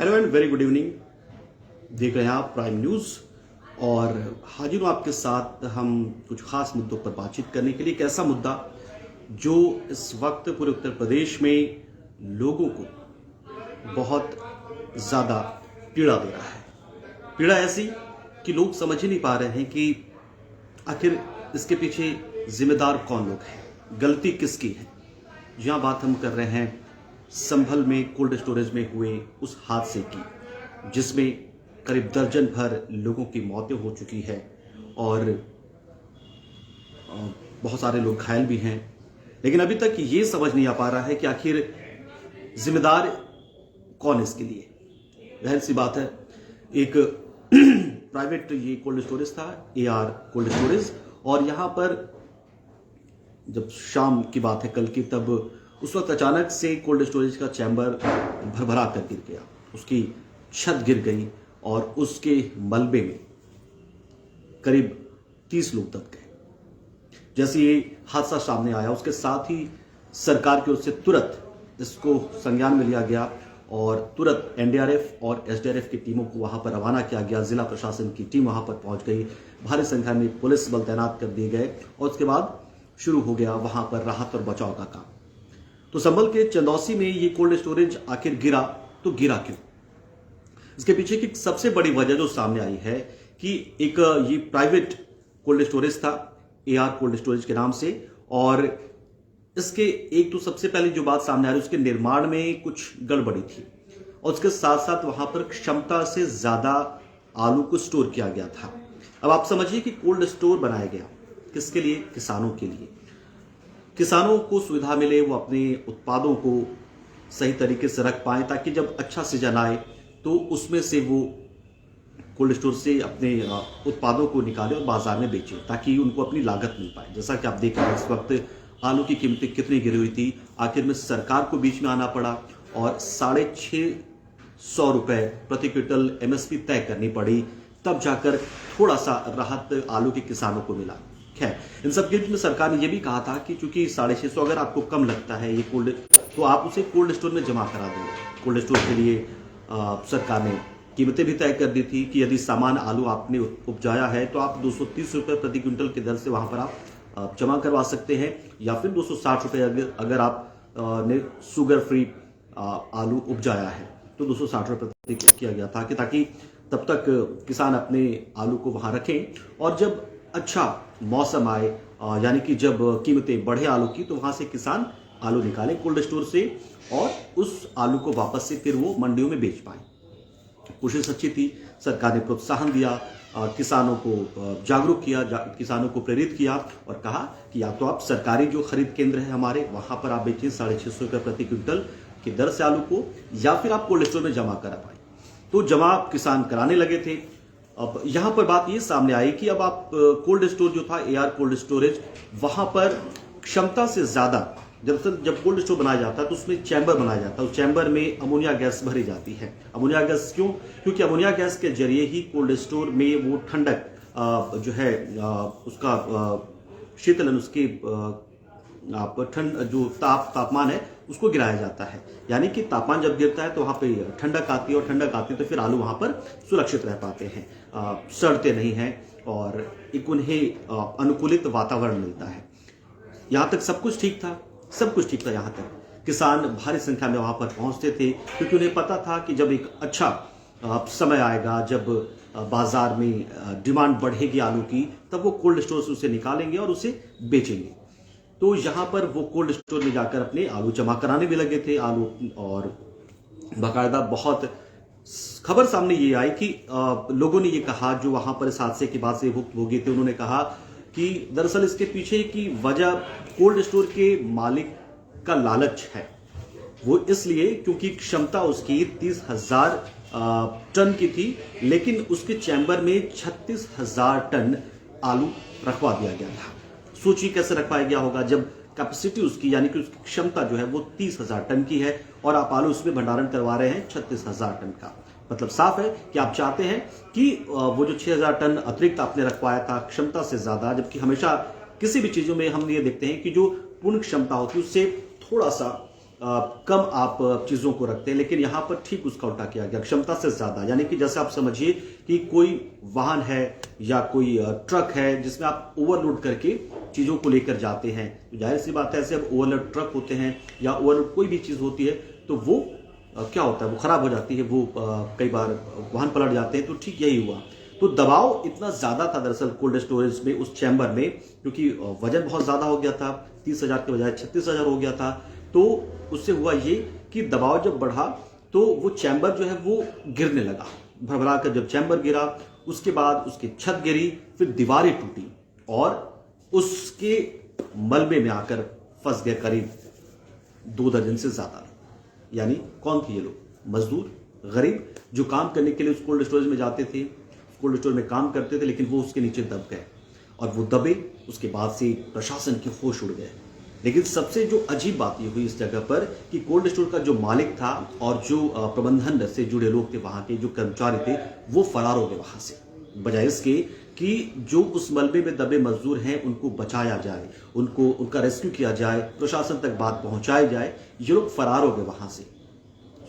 Hello and very good evening. देख रहे हैं आप प्राइम न्यूज और हाजिर हूं आपके साथ हम कुछ खास मुद्दों पर बातचीत करने के लिए। एक ऐसा मुद्दा जो इस वक्त पूरे उत्तर प्रदेश में लोगों को बहुत ज्यादा पीड़ा दे रहा है। पीड़ा ऐसी कि लोग समझ ही नहीं पा रहे हैं कि आखिर इसके पीछे जिम्मेदार कौन लोग हैं, गलती किसकी है। यहां बात हम कर रहे हैं संभल में कोल्ड स्टोरेज में हुए उस हादसे की, जिसमें करीब दर्जन भर लोगों की मौतें हो चुकी है और बहुत सारे लोग घायल भी हैं। लेकिन अभी तक ये समझ नहीं आ पा रहा है कि आखिर जिम्मेदार कौन इसके लिए। जाहिर सी बात है, एक प्राइवेट ये कोल्ड स्टोरेज था, AR कोल्ड स्टोरेज, और यहां पर जब शाम की बात है कल की, तब उस वक्त अचानक से कोल्ड स्टोरेज का चैम्बर भरभरा कर गिर गया, उसकी छत गिर गई और उसके मलबे में करीब 30 लोग दब गए। जैसे ये हादसा सामने आया, उसके साथ ही सरकार की ओर से तुरंत इसको संज्ञान में लिया गया और तुरंत NDRF और SDRF की टीमों को वहां पर रवाना किया गया। जिला प्रशासन की टीम वहां पर पहुंच गई, भारी संख्या में पुलिस बल तैनात कर दिए गए और उसके बाद शुरू हो गया वहां पर राहत और बचाव का काम। तो संभल के चंदौसी में ये कोल्ड स्टोरेज आखिर गिरा तो गिरा क्यों? इसके पीछे की सबसे बड़ी वजह जो सामने आई है कि एक ये प्राइवेट कोल्ड स्टोरेज था, AR कोल्ड स्टोरेज के नाम से, और इसके एक तो सबसे पहले जो बात सामने आ रही है, उसके निर्माण में कुछ गड़बड़ी थी और उसके साथ साथ वहां पर क्षमता से ज्यादा आलू को स्टोर किया गया था। अब आप समझिए कि कोल्ड स्टोर बनाया गया किसके लिए? किसानों के लिए। किसानों को सुविधा मिले, वो अपने उत्पादों को सही तरीके से रख पाए, ताकि जब अच्छा सीजन आए तो उसमें से वो कोल्ड स्टोर से अपने उत्पादों को निकाले और बाजार में बेचे, ताकि उनको अपनी लागत मिल पाए। जैसा कि आप देख रहे हैं इस वक्त आलू की कीमतें कितनी गिरी हुई थी, आखिर में सरकार को बीच में आना पड़ा और 650 रुपए प्रति क्विंटल MSP तय करनी पड़ी, तब जाकर थोड़ा सा राहत आलू के किसानों को मिला। खैर, इन सब के बीच में सरकार ने यह भी कहा था कि चूंकि 650 अगर आपको कम लगता है ये कोल्ड, तो आप उसे कोल्ड स्टोर में जमा करा देंगे। कोल्ड स्टोर के लिए सरकार ने कीमतें भी तय कर दी थी कि यदि सामान आलू आपने उपजाया है तो आप 230 रुपए प्रति क्विंटल की दर से वहां पर आप जमा करवा सकते हैं, या फिर 260 रुपए अगर आप ने शुगर फ्री आलू उपजाया है तो 260 रुपए प्रति किया गया था, कि ताकि तब तक किसान अपने आलू को वहां रखें और जब अच्छा मौसम आए, यानी कि जब कीमतें बढ़े आलू की, तो वहां से किसान आलू निकालें कोल्ड स्टोर से और उस आलू को वापस से फिर वो मंडियों में बेच पाए। कोशिश अच्छी थी, सरकार ने प्रोत्साहन दिया, किसानों को जागरूक किया, किसानों को प्रेरित किया और कहा कि या तो आप सरकारी जो खरीद केंद्र है हमारे, वहां पर आप बेचें 650 रुपए प्रति क्विंटल की दर से आलू को, या फिर आप कोल्ड स्टोर में जमा करा पाए। तो जमा किसान कराने लगे थे। अब यहां पर बात ये सामने आई कि अब आप कोल्ड स्टोर जो था, AR कोल्ड स्टोरेज, वहां पर क्षमता से ज्यादा जब कोल्ड स्टोर बनाया जाता है तो उसमें चैम्बर बनाया जाता है। उस चैम्बर में अमोनिया गैस भरी जाती है। अमोनिया गैस क्यों? क्योंकि अमोनिया गैस के जरिए ही कोल्ड स्टोर में वो ठंडक जो है उसका शीतलन, उसकी ठंड जो तापमान है उसको गिराया जाता है। यानी कि तापमान जब गिरता है तो वहां पे ठंडक आती है, और ठंडक आती है तो फिर आलू वहां पर सुरक्षित रह पाते हैं, सड़ते नहीं हैं और एक उन्हें अनुकूलित वातावरण मिलता है। यहां तक सब कुछ ठीक था, सब कुछ ठीक था। यहां तक किसान भारी संख्या में वहां पर पहुंचते थे, क्योंकि उन्हें पता था कि जब एक अच्छा समय आएगा, जब बाजार में डिमांड बढ़ेगी आलू की, तब वो कोल्ड स्टोर से उसे निकालेंगे और उसे बेचेंगे। तो यहां पर वो कोल्ड स्टोर में जाकर अपने आलू जमा कराने भी लगे थे आलू, और बाकायदा बहुत खबर सामने ये आई कि लोगों ने ये कहा, जो वहां पर इस हादसे के बाद से भुक्तभोगी थे, उन्होंने कहा कि दरअसल इसके पीछे की वजह कोल्ड स्टोर के मालिक का लालच है। वो इसलिए क्योंकि क्षमता उसकी 30,000 टन की थी, लेकिन उसके चैम्बर में 36,000 टन आलू रखवा दिया गया था। सोचिए कैसे रखवाया गया होगा, जब कैपेसिटी उसकी, यानी कि उसकी क्षमता जो है वो 30,000 टन की है और आप आलू उसमें भंडारण करवा रहे हैं 36,000 टन का। मतलब साफ है कि आप चाहते हैं कि वो जो 6,000 टन अतिरिक्त आपने रखवाया था क्षमता से ज्यादा, जबकि हमेशा किसी भी चीजों में हम ये देखते हैं कि जो पूर्ण क्षमता होती है उससे थोड़ा सा कम आप चीज़ों को रखते हैं, लेकिन यहाँ पर ठीक उसका उल्टा किया गया, क्षमता से ज़्यादा। यानी कि जैसे आप समझिए कि कोई वाहन है या कोई ट्रक है जिसमें आप ओवरलोड करके चीज़ों को लेकर जाते हैं, तो जाहिर सी बात है ऐसे अब ओवरलोड ट्रक होते हैं या ओवरलोड कोई भी चीज़ होती है तो वो क्या होता है, वो खराब हो जाती है, वो कई बार वाहन पलट जाते हैं। तो ठीक यही हुआ। तो दबाव इतना ज़्यादा था दरअसल कोल्ड स्टोरेज में, उस चैम्बर में, क्योंकि वजन बहुत ज़्यादा हो गया था, 30,000 के बजाय 36,000 हो गया था। तो उससे हुआ ये कि दबाव जब बढ़ा तो वो चैम्बर जो है वो गिरने लगा, भरभरा कर जब चैम्बर गिरा, उसके बाद उसकी छत गिरी, फिर दीवारें टूटी और उसके मलबे में आकर फंस गए करीब 2 दर्जन से ज्यादा। यानी कौन थे ये लोग? मजदूर, गरीब, जो काम करने के लिए उस कोल्ड स्टोरेज में जाते थे, कोल्ड स्टोरेज में काम करते थे, लेकिन वो उसके नीचे दब गए और वो दबे। उसके बाद से प्रशासन के होश उड़ गए। लेकिन सबसे जो अजीब बात ये हुई इस जगह पर कि कोल्ड स्टोर का जो मालिक था और जो प्रबंधन से जुड़े लोग थे, वहां के जो कर्मचारी थे, वो फरार हो गए वहां से, बजाय इसके कि जो उस मलबे में दबे मजदूर हैं उनको बचाया जाए, उनका रेस्क्यू किया जाए, प्रशासन तक बात पहुंचाई जाए। ये लोग फरार हो गए वहां से।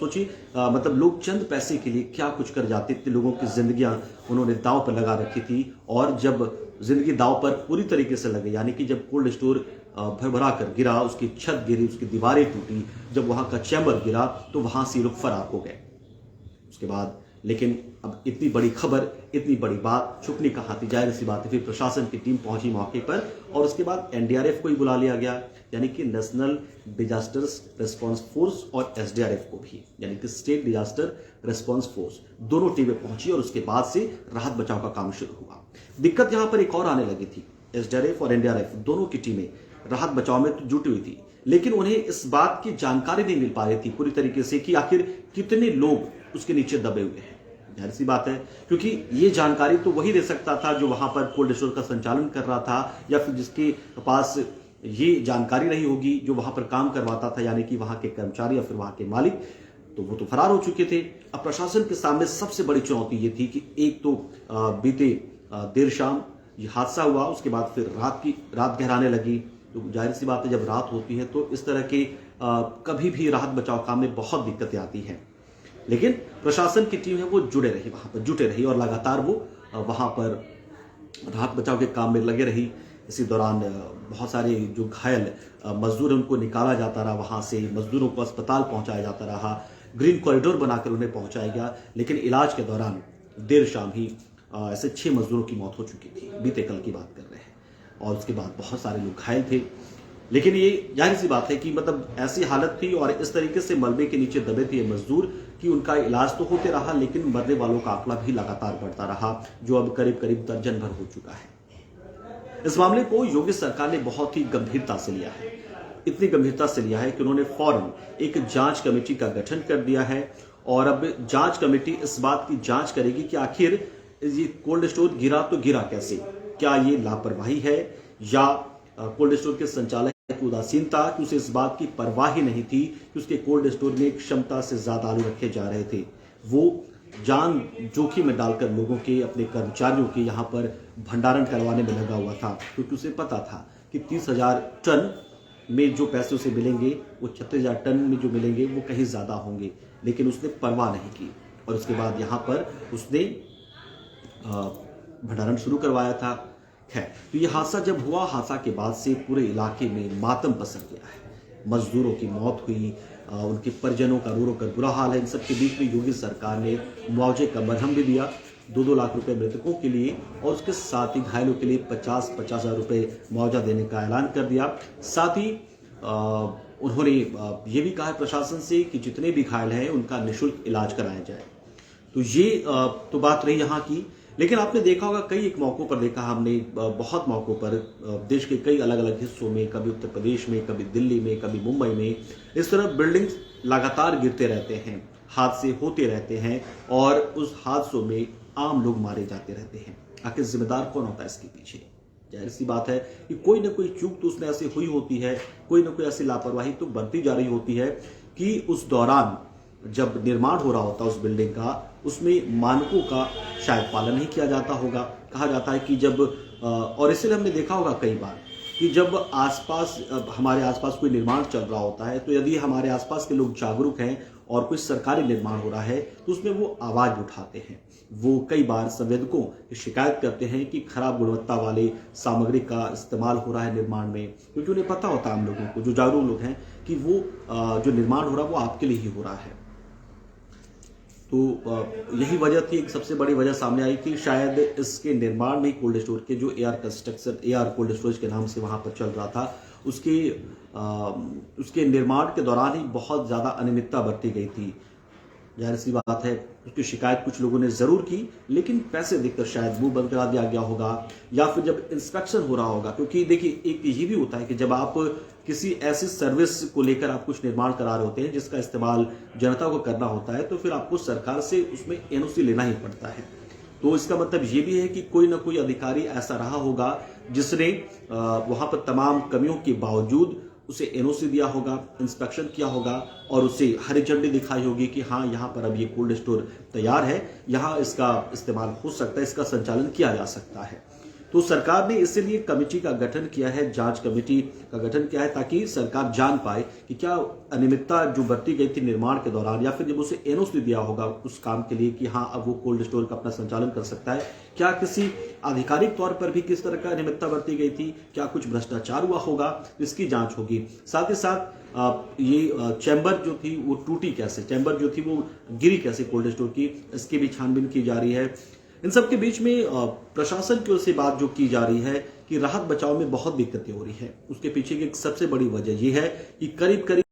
सोचिए, मतलब लोग चंद पैसे के लिए क्या कुछ कर जाते थे। लोगों की जिंदगियां उन्होंने दांव पर लगा रखी थी, और जब जिंदगी दांव पर पूरी तरीके से लगे, यानी कि जब कोल्ड स्टोर भरभरा कर गिरा, उसकी छत गिरी, उसकी दीवारें टूटी, जब वहां का चैम्बर गिरा, तो वहां से लोग फरार हो गए उसके बाद। लेकिन अब इतनी बड़ी खबर, इतनी बड़ी बात छुपनी कहाँ थी? जाहिर सी बात है फिर प्रशासन की टीम पहुंची मौके पर, और उसके बाद एनडीआरएफ को ही बुला लिया गया, यानी कि नेशनल डिजास्टर्स रिस्पांस फोर्स, और एसडीआरएफ को भी, यानी कि स्टेट डिजास्टर रिस्पांस फोर्स, दोनों टीमें पहुंची और उसके बाद से राहत बचाव का काम शुरू हुआ। दिक्कत यहां पर एक और आने लगी थी। एसडीआरएफ और एनडीआरएफ दोनों की टीमें राहत बचाव में तो जुटी हुई थी, लेकिन उन्हें इस बात की जानकारी नहीं मिल पा रही थी पूरी तरीके से कि आखिर कितने लोग उसके नीचे दबे हुए हैं। जाहिर सी बात है, क्योंकि ये जानकारी तो वही दे सकता था जो वहां पर कोल्ड स्टोर का संचालन कर रहा था, या फिर जिसके पास ये जानकारी रही होगी जो वहां पर काम करवाता था, यानी कि वहां के कर्मचारी या फिर वहां के मालिक। तो वो तो फरार हो चुके थे। अब प्रशासन के सामने सबसे बड़ी चुनौती ये थी कि एक तो बीते देर शाम ये हादसा हुआ, उसके बाद फिर रात गहराने लगी। तो जाहिर सी बात है, जब रात होती है तो इस तरह के कभी भी राहत बचाव काम में बहुत दिक्कतें आती हैं। लेकिन प्रशासन की टीम है वो जुटे रही और लगातार वो वहां पर राहत बचाव के काम में लगे रही। इसी दौरान बहुत सारे जो घायल मजदूर उनको निकाला जाता रहा, वहां से मजदूरों को अस्पताल पहुंचाया जाता रहा, ग्रीन कॉरिडोर बनाकर उन्हें पहुंचाया गया। लेकिन इलाज के दौरान देर शाम ही ऐसे 6 मजदूरों की मौत हो चुकी थी, बीते कल की बात कर रहे हैं, और उसके बाद बहुत सारे लोग घायल थे। लेकिन ये जाहिर सी बात है कि मतलब ऐसी हालत थी और इस तरीके से मलबे के नीचे दबे थे ये मजदूर कि उनका इलाज तो होते रहा, लेकिन मरने वालों का आंकड़ा भी लगातार बढ़ता रहा, जो अब करीब दर्जन भर हो चुका है। इस मामले को योगी सरकार ने बहुत ही गंभीरता से लिया है। इतनी गंभीरता से लिया है कि उन्होंने फौरन एक जांच कमेटी का गठन कर दिया है, और अब जांच कमेटी इस बात की जांच करेगी कि आखिर ये कोल्ड स्टोर गिरा तो गिरा कैसे? क्या ये लापरवाही है, या कोल्ड स्टोर के संचालक की उदासीनता, कि उसे इस बात की परवाह ही नहीं थी कि उसके कोल्ड स्टोर में क्षमता से ज्यादा आलू रखे जा रहे थे। वो जान जोखिम में डालकर लोगों के, अपने कर्मचारियों के यहाँ पर भंडारण करवाने में लगा हुआ था, क्योंकि उसे पता था कि 30,000 टन में जो पैसे उसे मिलेंगे वो 36,000 टन में जो मिलेंगे वो कहीं ज्यादा होंगे। लेकिन उसने परवाह नहीं की, और उसके बाद यहाँ पर उसने भंडारण शुरू करवाया था। खैर, तो ये हादसा जब हुआ, हादसा के बाद से पूरे इलाके में मातम पसर गया है। मजदूरों की मौत हुई, उनके परिजनों का रो रो कर बुरा हाल है। इन सबके बीच में योगी सरकार ने मुआवजे का मरहम भी दिया, 2-2 लाख रुपए मृतकों के लिए, और उसके साथ ही घायलों के लिए 50,000 रुपए मुआवजा देने का ऐलान कर दिया। साथ ही उन्होंने ये भी कहा प्रशासन से कि जितने भी घायल हैं उनका निःशुल्क इलाज कराया जाए। तो ये तो बात रही यहाँ की। लेकिन आपने देखा होगा कई एक मौकों पर देखा हमने, बहुत मौकों पर देश के कई अलग अलग हिस्सों में, कभी उत्तर प्रदेश में, कभी दिल्ली में, कभी मुंबई में, इस तरह बिल्डिंग्स लगातार गिरते रहते हैं, हादसे होते रहते हैं, और उस हादसों में आम लोग मारे जाते रहते हैं। आखिर जिम्मेदार कौन होता है इसके पीछे? जाहिर सी बात है कि कोई ना कोई चूक तो उसमें ऐसी हुई होती है, कोई ना कोई ऐसी लापरवाही तो बरती जा रही होती है कि उस दौरान जब निर्माण हो रहा होता उस बिल्डिंग का, उसमें मानकों का शायद पालन नहीं किया जाता होगा। कहा जाता है कि जब, और इसलिए हमने देखा होगा कई बार कि जब आसपास हमारे आसपास कोई निर्माण चल रहा होता है, तो यदि हमारे आसपास के लोग जागरूक हैं और कोई सरकारी निर्माण हो रहा है तो उसमें वो आवाज उठाते हैं। वो कई बार संवेदकों की शिकायत करते हैं कि खराब गुणवत्ता वाले सामग्री का इस्तेमाल हो रहा है निर्माण में, क्योंकि उन्हें पता होता है, हम लोगों को जो जागरूक लोग हैं, कि वो जो निर्माण हो रहा है वो आपके लिए ही हो रहा है। तो यही वजह थी, एक सबसे बड़ी वजह सामने आई कि शायद इसके निर्माण में कोल्ड स्टोर के जो AR construction, AR cold storage के नाम से वहां पर चल रहा था, उसके निर्माण के दौरान ही बहुत ज्यादा अनियमितता बरती गई थी। जाहिर सी बात है, उसकी शिकायत कुछ लोगों ने जरूर की, लेकिन पैसे देकर शायद मुंह बंद करा दिया गया होगा, या फिर जब इंस्पेक्शन हो रहा होगा। क्योंकि देखिए, एक ये भी होता है कि जब आप किसी ऐसी सर्विस को लेकर आप कुछ निर्माण करा रहे होते हैं जिसका इस्तेमाल जनता को करना होता है, तो फिर आपको सरकार से उसमें एनओसी लेना ही पड़ता है। तो इसका मतलब ये भी है कि कोई ना कोई अधिकारी ऐसा रहा होगा जिसने वहां पर तमाम कमियों के बावजूद उसे एनओसी दिया होगा, इंस्पेक्शन किया होगा और उसे हरी झंडी दिखाई होगी कि हाँ, यहाँ पर अब ये कोल्ड स्टोर तैयार है, यहाँ इसका इस्तेमाल हो सकता है, इसका संचालन किया जा सकता है। तो सरकार ने इसलिए कमेटी का गठन किया है, जांच कमेटी का गठन किया है, ताकि सरकार जान पाए कि क्या अनियमितता जो बरती गई थी निर्माण के दौरान, या फिर जब उसे एनओसी दिया होगा उस काम के लिए कि हाँ, अब वो कोल्ड स्टोर का अपना संचालन कर सकता है, क्या किसी आधिकारिक तौर पर भी किस तरह का अनियमितता बरती गई थी, क्या कुछ भ्रष्टाचार हुआ होगा, इसकी जांच होगी। साथ ही साथ ये चैम्बर जो थी वो टूटी कैसे, चैम्बर जो थी वो गिरी कैसे कोल्ड स्टोर की, इसकी भी छानबीन की जा रही है। इन सब के बीच में प्रशासन की ओर से बात जो की जा रही है कि राहत बचाव में बहुत दिक्कतें हो रही है। उसके पीछे की एक सबसे बड़ी वजह यह है कि करीब करीब